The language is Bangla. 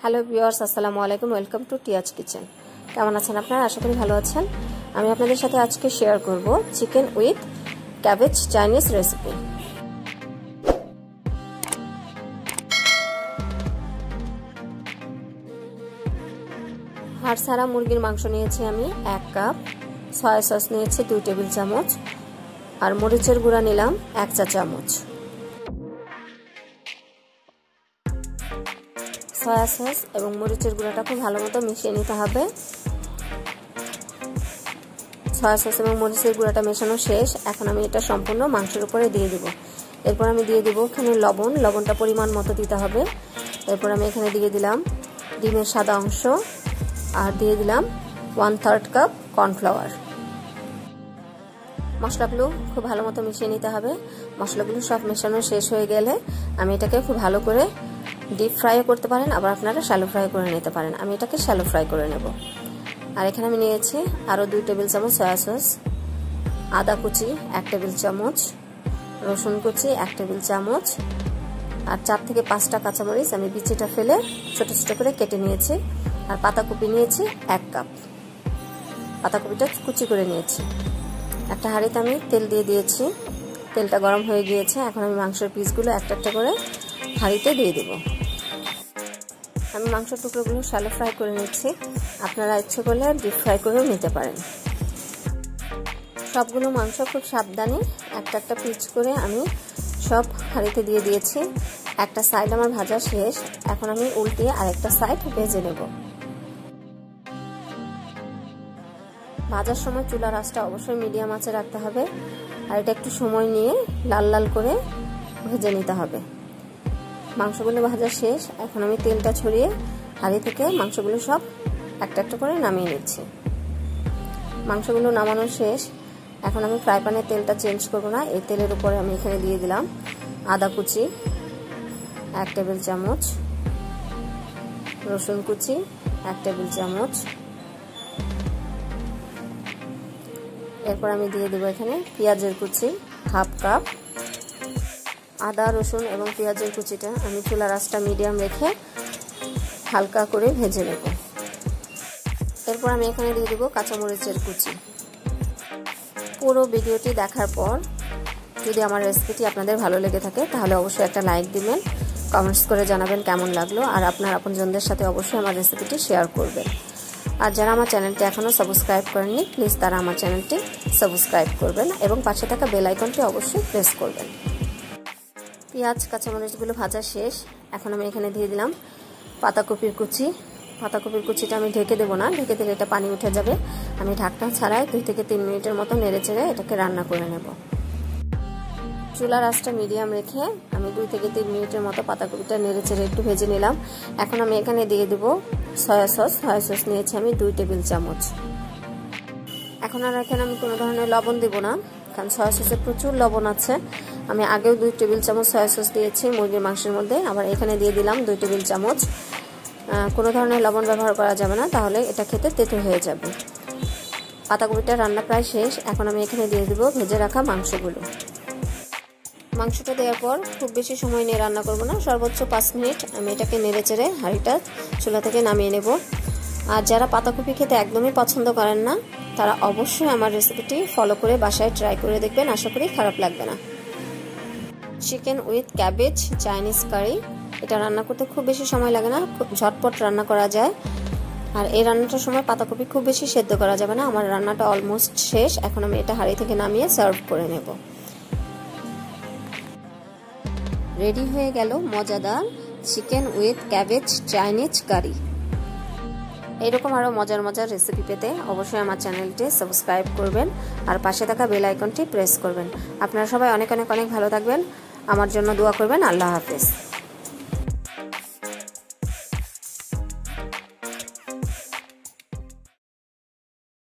হ্যালো ভিউয়ার্স, আসসালামু আলাইকুম। Welcome to Tia's kitchen. কেমন আছেন আপনারা? আশা করি ভালো আছেন। আমি আপনাদের সাথে আজকে শেয়ার করব chicken with cabbage Chinese recipe. হাড় ছাড়া মুরগির মাংস নিয়েছি আমি 1 কাপ, সয়া সস নিয়েছি 2 টেবিল চামচ, আর মরিচের গুঁড়া নিলাম 1 চা চামচ। সয়া সস এবং মরিচের গুঁড়াটা খুব ভালো মতো মিশিয়ে নিতে হবে। সয়া সস এবং মরিচের গুঁড়াটা মেশানো শেষ। এখন আমি এটা সম্পূর্ণ মাংসের উপরে দিয়ে দেব। এরপর আমি দিয়ে দেব এখানে লবণটা পরিমাণ মতো দিতে হবে। এরপর আমি এখানে দিয়ে দিলাম ডিমের সাদা অংশ, আর দিয়ে দিলাম 1/3 কাপ কর্নফ্লাওয়ার। মশলাগুলো খুব ভালো মতো মিশিয়ে নিতে হবে। মশলাগুলো সব মেশানো শেষ হয়ে গেলে আমি এটাকে খুব ভালো করে ডিপ ফ্রাইও করতে পারেন, আবার আপনারা শ্যালো ফ্রাই করে নিতে পারেন। আমি এটাকে শ্যালো ফ্রাই করে নেব। আর এখানে আমি নিয়েছি আরও 2 টেবিল চামচ সয়া সস, আদা কুচি 1 টেবিল চামচ, রসুন কুচি 1 টেবিল চামচ, আর 4 থেকে 5টা কাঁচামরিচ আমি বিচিটা ফেলে ছোট ছোট করে কেটে নিয়েছি। আর পাতাকপি নিয়েছি 1 কাপ, পাতাকপিটা কুচি করে নিয়েছি। একটা হাঁড়িতে আমি তেল দিয়ে দিয়েছি, তেলটা গরম হয়ে গিয়েছে। এখন আমি মাংসের পিসগুলো একটা একটা করে হাঁড়িতে দিয়ে দেব। আমি মাংসের টুকরোগুলো শ্যালো ফ্রাই করে নিচ্ছি, আপনারা ইচ্ছে করলে ডিপ ফ্রাই করেও নিতে পারেন। সবগুলো মাংস খুব সাবধানে একটা একটা পিস করে আমি সব হাঁড়িতে দিয়ে দিয়েছি। একটা সাইড আমার ভাজা শেষ, এখন আমি উল্টিয়ে আরেকটা সাইড ভেজে নেব। ভাজার সময় চুলার আঁচটা অবশ্যই মিডিয়াম আঁচে রাখতে হবে, আর এটা একটু সময় নিয়ে লাল লাল করে ভেজে নিতে হবে। মাংসগুলো ভাজা শেষ, এখন আমি তেলটা ছড়িয়ে হাঁড়ি থেকে মাংসগুলো সব একটা একটা করে নামিয়ে নিচ্ছি। মাংসগুলো নামানো শেষ। এখন আমি ফ্রাই প্যানের তেলটা চেঞ্জ করবো না, এই তেলের উপরে আমি এখানে দিয়ে দিলাম আদা কুচি 1 টেবিল চামচ, রসুন কুচি 1 টেবিল চামচ, এরপর আমি দিয়ে দেবো এখানে পেঁয়াজের কুচি 1/2 কাপ। আদা রসুন এবং পেঁয়াজের কুচিটা আমি চুলার আঁচটা মিডিয়াম রেখে হালকা করে ভেজে নেব। এরপর আমি এখানে দিয়ে দেবো কাঁচামরিচের কুচি। পুরো ভিডিওটি দেখার পর যদি আমার রেসিপিটি আপনাদের ভালো লেগে থাকে তাহলে অবশ্যই একটা লাইক দিবেন, কমেন্টস করে জানাবেন কেমন লাগলো, আর আপনার আপনজনদের সাথে অবশ্যই আমার রেসিপিটি শেয়ার করবেন। আর যারা আমার চ্যানেলটি এখনও সাবস্ক্রাইব করেননি প্লিজ তারা আমার চ্যানেলটি সাবস্ক্রাইব করবেন এবং পাশে থাকা বেল আইকনটি অবশ্যই প্রেস করবেন। পেঁয়াজ কাঁচামরিচগুলো ভাজা শেষ, এখন আমি এখানে দিয়ে দিলাম পাতাকপির কুচি। পাতাকপির কুচিটা আমি ঢেকে দেবো না, ঢেকে দিলে এটা পানি উঠে যাবে। আমি ঢাকনা ছাড়াই 2 থেকে 3 মিনিটের মতো নেড়ে চেড়ে এটাকে রান্না করে নেব। চুলার আঁচটা মিডিয়াম রেখে আমি 2 থেকে 3 মিনিটের মতো পাতাকপিটা নেড়ে চেড়ে একটু ভেজে নিলাম। এখন আমি এখানে দিয়ে দেবো সয়া সস। সয়া সস নিয়েছি আমি 2 টেবিল চামচ। এখন আর এখানে আমি কোনো ধরনের লবণ দেব না, কারণ সয়া সসে প্রচুর লবণ আছে। আমি আগেও 2 টেবিল চামচ সয়া সস দিয়েছি মুরগির মাংসের মধ্যে, আবার এখানে দিয়ে দিলাম 2 টেবিল চামচ। কোনো ধরনের লবণ ব্যবহার করা যাবে না, তাহলে এটা খেতে তেতো হয়ে যাবে। পাতাকপিটা রান্না প্রায় শেষ, এখন আমি এখানে দিয়ে দেবো ভেজে রাখা মাংসগুলো। মাংসটা দেওয়ার পর খুব বেশি সময় নিয়ে রান্না করব না, সর্বোচ্চ 5 মিনিট আমি এটাকে নেড়ে চেড়ে হাঁড়িটা চুলা থেকে নামিয়ে নেব। আর যারা পাতাকপি খেতে একদমই পছন্দ করেন না তারা অবশ্যই আমার রেসিপিটি ফলো করে বাসায় ট্রাই করে দেখবেন, আশা করি খারাপ লাগবে না। চিকেন উইথ ক্যাবেজ চাইনিজ কারি, এটা রান্না করতে খুব বেশি সময় লাগে না, খুব ঝটপট রান্না করা যায়। আর এই রান্নাটার সময় পাতাকপি খুব বেশি সেদ্ধ করা যাবে না। আমার রান্নাটা অলমোস্ট শেষ, এখন আমি এটা হাঁড়ি থেকে নামিয়ে সার্ভ করে নেব। রেডি হয়ে গেল মজাদার চিকেন উইথ ক্যাবেজ চাইনিজ কারি। এইরকম আরও মজার মজার রেসিপি পেতে অবশ্যই আমার চ্যানেলটি সাবস্ক্রাইব করবেন আর পাশে থাকা বেল আইকনটি প্রেস করবেন। আপনারা সবাই অনেক অনেক অনেক ভালো থাকবেন, আমার জন্য দোয়া করবেন। আল্লাহ হাফেজ।